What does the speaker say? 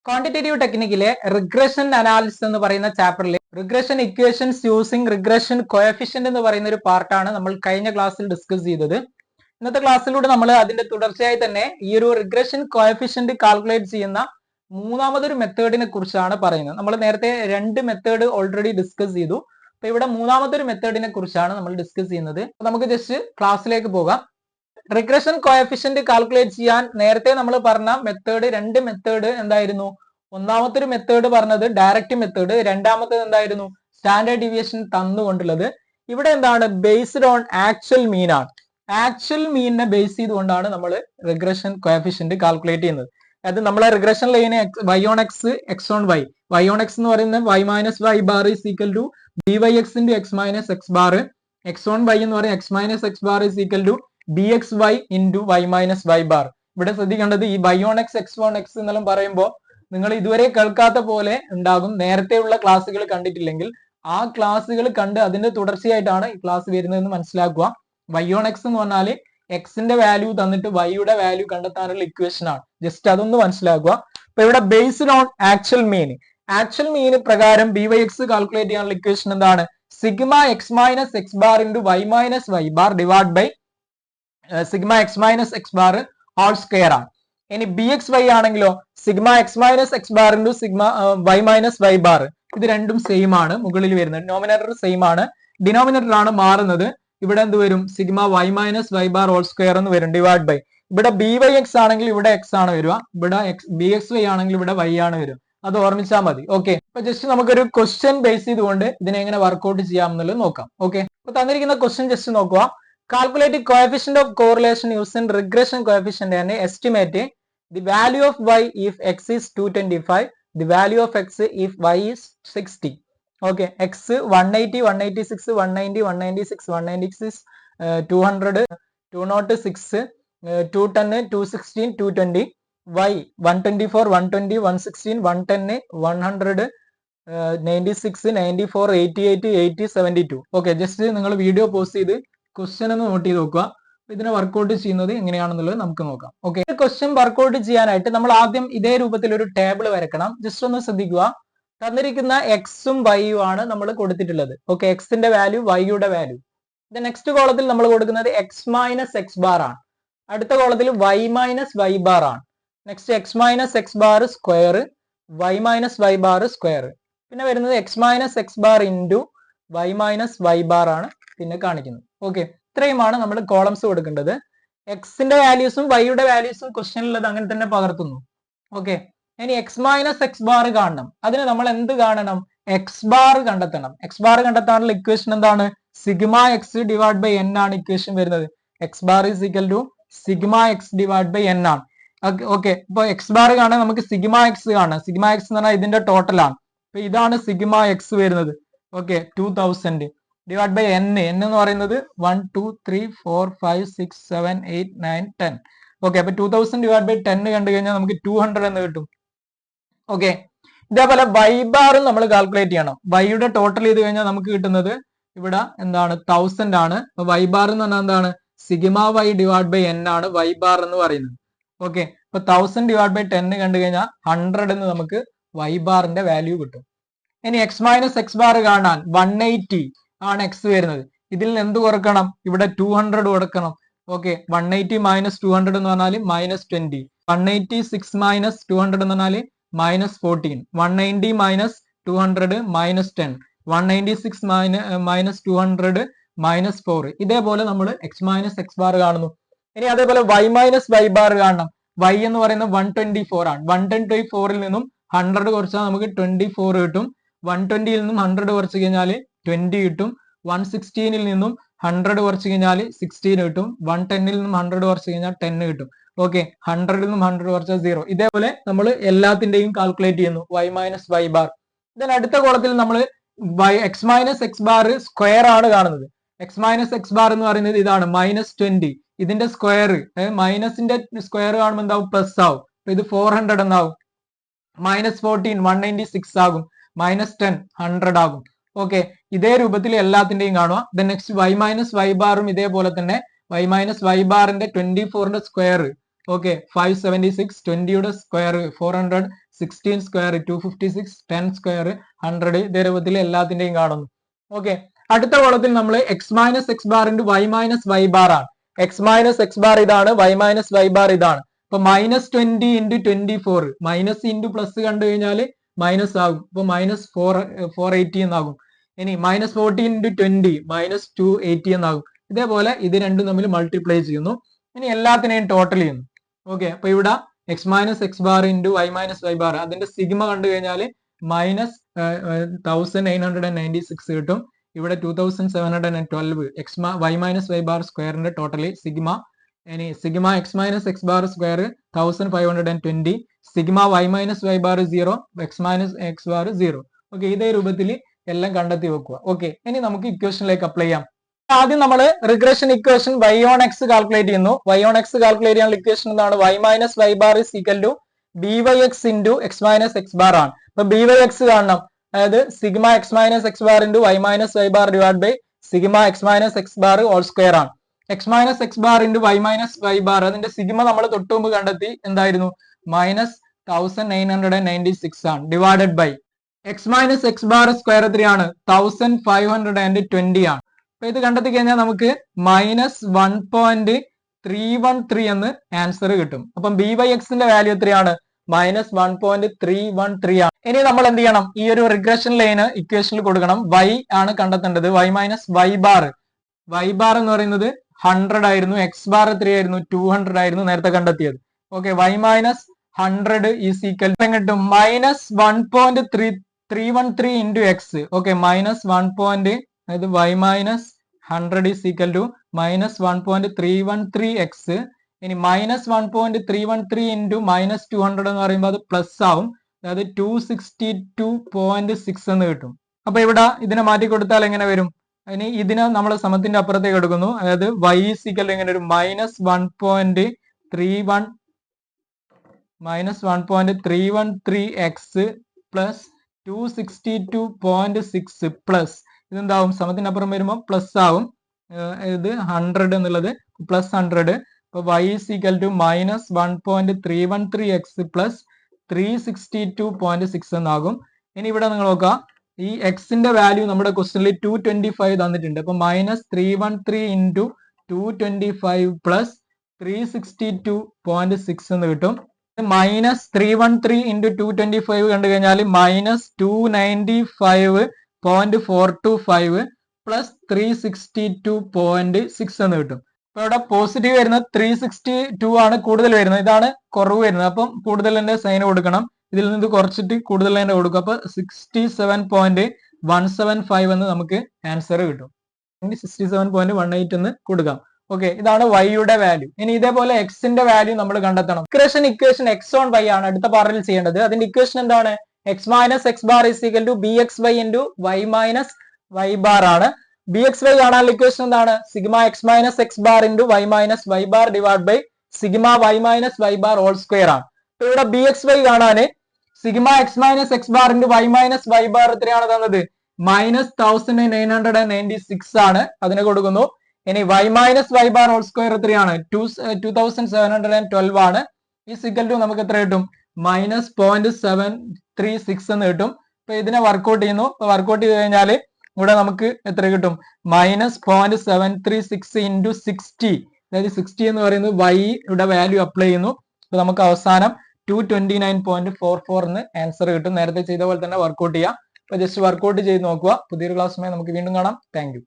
Quantitative ടെക്നിക്കിലെ regression analysis എന്ന് പറയുന്ന ചാപ്റ്ററിലെ regression equations using regression coefficient എന്ന് പറയുന്ന ഒരു പാർട്ടാണ് നമ്മൾ കഴിഞ്ഞ ക്ലാസ്സിൽ ഡിസ്കസ് ചെയ്തത്. ഇന്നത്തെ ക്ലാസ്സിലൂടെ നമ്മൾ അതിന്റെ തുടർച്ചയായി തന്നെ ഈ ഒരു റിഗ്രഷൻ കോഎഫിഷ്യന്റ് കാൽക്കുലേറ്റ് ചെയ്യുന്ന മൂന്നാമതൊരു മെത്തേഡിനെ കുറിച്ചാണ് പറയുന്നത്. നമ്മൾ നേരത്തെ രണ്ട് മെത്തേഡ് ഓൾറെഡി ഡിസ്കസ് ചെയ്തു. അപ്പൊ ഇവിടെ മൂന്നാമതൊരു മെത്തേഡിനെ കുറിച്ചാണ് നമ്മൾ ഡിസ്കസ് ചെയ്യുന്നത്. നമുക്ക് ജസ്റ്റ് ക്ലാസ്സിലേക്ക് പോകാം. റിഗ്രഷൻ കോഎഫിഷ്യന്റ് കാൽക്കുലേറ്റ് ചെയ്യാൻ നേരത്തെ നമ്മൾ പറഞ്ഞ മെത്തേഡ്, രണ്ട് മെത്തേഡ് എന്തായിരുന്നു? ഒന്നാമത്തെ ഒരു മെത്തേഡ് പറഞ്ഞത് ഡയറക്റ്റ് മെത്തേഡ്, രണ്ടാമത്തേത് എന്തായിരുന്നു? സ്റ്റാൻഡേർഡ് ഡീവിയേഷൻ തന്നുകൊണ്ടുള്ളത്. ഇവിടെ എന്താണ്? ബേസ്ഡ് ഓൺ ആക്ച്വൽ മീൻ ആണ്. ആക്ച്വൽ മീനിനെ ബേസ് ചെയ്തുകൊണ്ടാണ് നമ്മൾ റിഗ്രഷൻ കോഎഫിഷ്യന്റ് കാൽക്കുലേറ്റ് ചെയ്യുന്നത്. അത് നമ്മളെ regression line y on X, X on Y. y on X എന്ന് പറയുന്നത് y minus Y bar is equal to byx into X minus X bar. X on Y എന്ന് പറയുന്നത് X minus X bar is equal to bxy into Y minus Y bar. ഇവിടെ ശ്രദ്ധിക്കേണ്ടത് ഈ y on X, X on X എന്നെല്ലാം പറയുമ്പോൾ നിങ്ങൾ ഇതുവരെ കേൾക്കാത്ത പോലെ ഉണ്ടാകും. നേരത്തെയുള്ള ക്ലാസ്സുകൾ കണ്ടിട്ടില്ലെങ്കിൽ ആ ക്ലാസ്സുകൾ കണ്ട് അതിന്റെ തുടർച്ചയായിട്ടാണ് ഈ ക്ലാസ് വരുന്നതെന്ന് മനസ്സിലാക്കുക. y ഓൺ എക്സ് എന്ന് പറഞ്ഞാൽ എക്സിന്റെ വാല്യൂ തന്നിട്ട് വൈയുടെ വാല്യൂ കണ്ടെത്താനുള്ള ഇക്വേഷൻ ആണ്. ജസ്റ്റ് അതൊന്ന് മനസ്സിലാക്കുക. അപ്പൊ ഇവിടെ based on actual mean, actual mean പ്രകാരം byx കാൽക്കുലേറ്റ് ചെയ്യാനുള്ള ഇക്വേഷൻ എന്താണ്? Sigma X minus X bar into Y minus Y bar divide by sigma X minus X bar whole square ആണ്. ഇനി ബി എക്സ് വൈ ആണെങ്കിലോ sigma X minus X bar into sigma Y minus Y bar. ഇത് രണ്ടും same ആണ്. മുകളിൽ വരുന്നത് denominator same ആണ്, denominator ആണ് മാറുന്നത്. ഇവിടെ എന്ത് വരും? Sigma Y minus Y bar whole square എന്ന് വരും ഡിവൈഡ് ബൈ. ഇവിടെ ബി വൈ എക്സ് ആണെങ്കിൽ ഇവിടെ എക്സ് ആണ് വരിക, ഇവിടെ ബി എക്സ് വൈ ആണെങ്കിൽ ഇവിടെ വൈ ആണ് വരിക. അത് ഓർമ്മിച്ചാൽ മതി. ഓക്കെ, അപ്പൊ ജസ്റ്റ് നമുക്കൊരു ക്വസ്റ്റ്യൻ ബേസ് ചെയ്തുകൊണ്ട് ഇതിനെ എങ്ങനെ വർക്ക്ഔട്ട് ചെയ്യാം എന്നുള്ളത് നോക്കാം. ഓക്കെ, അപ്പൊ തന്നിരിക്കുന്ന ക്വസ്റ്റ്യൻ ജസ്റ്റ് നോക്കുക. Calculate coefficient of correlation using regression coefficient and estimate the value of y if x is 225, the value of x if y is 60. Okay, x 180, 186, 190, 196, 196, 200, 206, 210, 216, 220, y 124, 120, 116, 110, 100, 96, 94, 88, 80, 72. Okay, just നിങ്ങൾ video post ചെയ്ത് question ഒന്ന് not ചെയ്ത് നോക്കുക. ഇതിനെ workout ചെയ്യുന്നത് എങ്ങനെയാണെന്നുള്ളത് നമുക്ക് നോക്കാം. ഓക്കെ, ക്വസ്റ്റ്യൻ വർക്ക്ഔട്ട് ചെയ്യാനായിട്ട് നമ്മൾ ആദ്യം ഇതേ രൂപത്തിൽ ഒരു ടേബിൾ വരക്കണം. ജസ്റ്റ് ഒന്ന് ശ്രദ്ധിക്കുക. തന്നിരിക്കുന്ന എക്സും വൈയും ആണ് നമ്മൾ കൊടുത്തിട്ടുള്ളത്. ഓക്കെ, എക്സിന്റെ വാല്യൂ, വൈയുടെ വാല്യൂ. നെക്സ്റ്റ് കോളത്തിൽ നമ്മൾ കൊടുക്കുന്നത് എക്സ് മൈനസ് എക്സ് ബാർ ആണ്. അടുത്ത കോളത്തിൽ വൈ മൈനസ് വൈ ബാർ ആണ്. Next X minus X bar square, Y minus Y bar square. പിന്നെ വരുന്നത് X minus X bar into Y minus Y bar ആണ് പിന്നെ കാണിക്കുന്നത്. ഓക്കെ, ഇത്രയുമാണ് നമ്മൾ കോളംസ് കൊടുക്കേണ്ടത്. എക്സിന്റെ വാല്യൂസും വൈയുടെ വാല്യൂസും ക്വസ്റ്റ്യനിലുള്ളത് അങ്ങനെ തന്നെ പകർത്തുന്നു. ഓക്കെ, ഇനി എക്സ് മൈനസ് എക്സ് ബാർ കാണണം. അതിന് നമ്മൾ എന്ത് കാണണം? എക്സ് ബാർ കണ്ടെത്തണം. എക്സ് ബാർ കണ്ടെത്താനുള്ള ഇക്വേഷൻ എന്താണ്? Sigma X divide by N ആണ് ഇക്വേഷൻ വരുന്നത്. X bar is equal to sigma X divide by N ആണ്. ഓക്കെ, ഇപ്പൊ എക്സ് ബാർ കാണാൻ നമുക്ക് സിഗ്മ എക്സ് കാണാം. സിഗ്മ എക്സ് എന്ന് പറഞ്ഞാൽ ഇതിന്റെ ടോട്ടൽ ആണ്. അപ്പൊ ഇതാണ് സിഗ്മ എക്സ് വരുന്നത്. Okay, 2000 divide by N. N എന്ന് പറയുന്നത് 1 2 3 4 5 6 7 8 9 10. ഓക്കെ, അപ്പൊ 2000 ഡിവൈഡ് ബൈ 10 കണ്ടു കഴിഞ്ഞാൽ നമുക്ക് 200 എന്ന് കിട്ടും. ഓക്കെ, ഇതേപോലെ വൈ ബാറും നമ്മൾ കാൽക്കുലേറ്റ് ചെയ്യണം. വൈയുടെ ടോട്ടൽ ചെയ്ത് കഴിഞ്ഞാൽ നമുക്ക് കിട്ടുന്നത് ഇവിടെ എന്താണ്? 1000 ആണ്. വൈ ബാർ എന്ന് പറഞ്ഞാൽ എന്താണ്? Sigma Y divide by N ആണ് വൈ ബാർ എന്ന് പറയുന്നത്. ഓക്കെ, അപ്പൊ 1000 ഡിവൈഡ് ബൈ 10 കണ്ടു കഴിഞ്ഞാൽ 100 എന്ന് നമുക്ക് വൈ ബാറിന്റെ വാല്യൂ കിട്ടും. ഇനി എക്സ് മൈനസ് എക്സ് ബാർ കാണാൻ 180 ആണ് എക്സ് വരുന്നത്. ഇതിൽ എന്ത് കുറക്കണം? ഇവിടെ 200 കൊടുക്കണം. ഓക്കെ, 180 മൈനസ് 200 എന്ന് പറഞ്ഞാൽ മൈനസ് 20. 186 മൈനസ് 200 എന്ന് പറഞ്ഞാൽ minus 14. 190 minus 200 minus 10. 196 minus 200 minus 4. ഇതേപോലെ നമ്മൾ എക്സ് മൈനസ് എക്സ് ബാർ കാണുന്നു. ഇനി അതേപോലെ വൈ മൈനസ് വൈ ബാർ കാണണം. വൈ എന്ന് പറയുന്നത് 124 ആണ്. 124ൽ നിന്നും 100 കുറച്ചാൽ നമുക്ക് 24 കിട്ടും. 120ൽ നിന്നും 100 കുറച്ച് കഴിഞ്ഞാൽ 20 കിട്ടും. 116ൽ നിന്നും 100 കുറച്ച് കഴിഞ്ഞാൽ 16 കിട്ടും. 110ൽ നിന്നും 100 കുറച്ച് കഴിഞ്ഞാൽ 10 കിട്ടും. ഓക്കെ, 100ൽ നിന്നും 100 കുറച്ചാൽ 0. ഇതേപോലെ നമ്മൾ എല്ലാത്തിന്റെയും കാൽക്കുലേറ്റ് ചെയ്യുന്നു Y minus Y bar. Then അടുത്ത കോളത്തിൽ നമ്മൾ X minus X bar square ആണ് കാണുന്നത്. എക്സ് മൈനസ് എക്സ് ബാർ എന്ന് പറയുന്നത് ഇതാണ് -20. ഇതിന്റെ സ്ക്വയർ, മൈനസിന്റെ സ്ക്വയർ കാണുമ്പോൾ എന്താവും? പ്ലസ് ആവും. ഇത് 400 എന്നാവും. -14 196 ആകും. -10 100 ആകും. ഓക്കെ, ഇതേ രൂപത്തിൽ എല്ലാത്തിന്റെയും കാണുക. Then next y minus y ബാറും ഇതേപോലെ തന്നെ. വൈ മൈനസ് വൈ ബാറിന്റെ 24ന്റെ സ്ക്വയർ. ഓക്കെ, 576. 20യുടെ സ്ക്വയർ 400. 16 സ്ക്വയർ 256, 10 സ്ക്വയർ 100, ഇതേ രൂപത്തിൽ എല്ലാത്തിന്റെയും കാണുന്നു. ഓക്കെ, അടുത്ത കോളത്തിൽ നമ്മൾ X minus X bar into Y minus Y bar ആണ്. എക്സ് മൈനസ് എക്സ് ബാർ ഇതാണ്, വൈ മൈനസ് വൈ ബാർ ഇതാണ്. അപ്പൊ -20 ഇൻറ്റു 24, മൈനസ് ഇൻറ്റു പ്ലസ് കണ്ടു കഴിഞ്ഞാൽ മൈനസ് ആകും. അപ്പൊ -480 എന്നാകും. ഇനി -14 ഇൻറ്റു 20 -280 എന്നാകും. ഇതേപോലെ ഇത് രണ്ടും തമ്മിൽ മൾട്ടിപ്ലൈ ചെയ്യുന്നു. ഇനി എല്ലാത്തിനെയും ടോട്ടൽ ചെയ്യുന്നു. ഓക്കെ, അപ്പൊ ഇവിടെ X minus X bar into Y minus Y bar, അതിന്റെ സിഗ്മ കണ്ടു കഴിഞ്ഞാൽ -1996 കിട്ടും. ഇവിടെ 2712 X Y minus Y bar സ്ക്വയറിന്റെ ടോട്ടലി സിഗ്മ. ഇനി sigma X minus X bar square 1520, sigma Y minus Y bar 0, X minus X bar 0. Okay, ഇതേ രൂപത്തിൽ എല്ലാം കണ്ടെത്തി വെക്കുക. ഓക്കെ, ഇനി നമുക്ക് ഇക്വേഷനിലേക്ക് അപ്ലൈ ചെയ്യാം. ആദ്യം നമ്മൾ regression equation y on x calculate ചെയ്യുന്നു. y on x കാൽക്കുലേറ്റ് ചെയ്യാനുള്ള ഇക്വേഷൻ എന്താണ്? y minus Y bar is equal to by(x) into X minus X bar ആണ്. അപ്പൊ by(x) കാണണം, അതായത് sigma X minus X bar into Y minus Y bar divide by sigma X minus X bar whole square ആണ്. X minus X bar into Y minus Y bar, അതിന്റെ sigma നമ്മൾ തൊട്ട് മുമ്പ് കണ്ടെത്തി, എന്തായിരുന്നു? -1996 ആണ്. Divided by X minus X bar square എത്രയാണ്? 1520 ആണ്. അപ്പൊ ഇത് കണ്ടെത്തി കഴിഞ്ഞാൽ നമുക്ക് -1.313 എന്ന് ആൻസർ കിട്ടും. അപ്പം by(x) ന്റെ വാല്യൂ എത്രയാണ്? -1.313 ആണ്. ഇനി നമ്മൾ എന്ത് ചെയ്യണം? ഈ ഒരു റിഗ്രഷൻ ലൈന് ഇക്വേഷനിൽ കൊടുക്കണം. y ആണ് കണ്ടെത്തേണ്ടത്. y minus Y bar, Y bar എന്ന് പറയുന്നത് 100 ആയിരുന്നു, എക്സ് ബാർ എത്രയായിരുന്നു? 200 ആയിരുന്നു നേരത്തെ കണ്ടെത്തിയത്. Okay, y minus 100 is equal കിട്ടും -1.313 ഇൻറ്റു എക്സ്. ഓക്കെ, -1. അതായത് y minus 100 is equal to -1.313 x. ഇനി -1.313 ഇൻറ്റു -200 എന്ന് പറയുമ്പോൾ അത് പ്ലസ് ആവും, അതായത് 262.6 എന്ന് കിട്ടും. അപ്പൊ ഇവിടെ ഇതിനെ മാറ്റി കൊടുത്താൽ എങ്ങനെ വരും? ഇനി ഇതിനെ നമ്മൾ സമത്തിന്റെ അപ്പുറത്തേക്ക് എടുക്കുന്നു, അതായത് y ഈസ് ഈക്വൽ എങ്ങനെ വരും? -1.313 എക്സ് പ്ലസ് 262.6 പ്ലസ് ഇതെന്താവും? സമത്തിന്റെ അപ്പുറം വരുമ്പോൾ പ്ലസ് ആവും, ഇത് 100 എന്നുള്ളത് പ്ലസ് 100. അപ്പൊ y is equal to -1.313 x plus 362.6 എന്നാകും. ഇനി ഇവിടെ നിങ്ങൾ നോക്കുക, ഈ എക്സിന്റെ വാല്യൂ നമ്മുടെ ക്വസ്റ്റനിൽ 225 തന്നിട്ടുണ്ട്. അപ്പൊ -313 ഇൻറ്റു 225 പ്ലസ് 362.6 എന്ന് കിട്ടും. -313 ഇൻറ്റു 225 കണ്ടു കഴിഞ്ഞാൽ -295.425 പ്ലസ് 362.6 എന്ന് കിട്ടും. അപ്പൊ ഇവിടെ പോസിറ്റീവ് വരുന്നത് 362 ആണ് കൂടുതൽ വരുന്നത്, ഇതാണ് കുറവ് വരുന്നത്. അപ്പം കൂടുതൽ തന്നെ സൈൻ കൊടുക്കണം, ഇതിൽ നിന്ന് കുറച്ചിട്ട് കൂടുതൽ തന്നെ കൊടുക്കും. അപ്പൊ 67.175 എന്ന് നമുക്ക് ആൻസർ കിട്ടും. 67.18 എന്ന് കൊടുക്കാം. ഓക്കെ, ഇതാണ് വൈയുടെ വാല്യൂ. ഇനി ഇതേപോലെ എക്സിന്റെ വാല്യൂ നമ്മൾ കണ്ടെത്തണം. ഇക്വേഷൻ എക്സ് ഓൺ വൈ ആണ് അടുത്ത പാർട്ടിൽ ചെയ്യേണ്ടത്. അതിന്റെ ഇക്വേഷൻ എന്താണ്? X minus X bar is equal to bxy into Y minus Y bar ആണ്. bxy കാണാനുള്ള ഇക്വേഷൻ എന്താണ്? Sigma X minus X bar into Y minus Y bar divide by sigma Y minus Y bar whole square ആണ്. അപ്പൊ ഇവിടെ bxy കാണാന് sigma X minus X bar into Y minus Y bar എത്രയാണ് തന്നത്? -1996 ആണ്, അതിനെ കൊടുക്കുന്നു. ഇനി y minus Y bar whole square എത്രയാണ്? 2712 ആണ്. ഈ സിക്കൽ ടു നമുക്ക് എത്ര കിട്ടും? -0.736 എന്ന് കിട്ടും. അപ്പൊ ഇതിനെ വർക്ക്ഔട്ട് ചെയ്യുന്നു. വർക്ക്ഔട്ട് ചെയ്ത് കഴിഞ്ഞാൽ ഇവിടെ നമുക്ക് എത്ര കിട്ടും? -0.736 ഇൻറ്റു 60, അതായത് 60 എന്ന് പറയുന്നത് വൈയുടെ വാല്യൂ അപ്ലൈ ചെയ്യുന്നു. അപ്പൊ നമുക്ക് അവസാനം 229.44 എന്ന് ആൻസർ കിട്ടും. നേരത്തെ ചെയ്ത പോലെ തന്നെ വർക്ക്ഔട്ട് ചെയ്യാം. അപ്പൊ ജസ്റ്റ് വർക്ക്ഔട്ട് ചെയ്ത് നോക്കുക. പുതിയൊരു ക്ലാസ്സുമായി നമുക്ക് വീണ്ടും കാണാം. Thank you.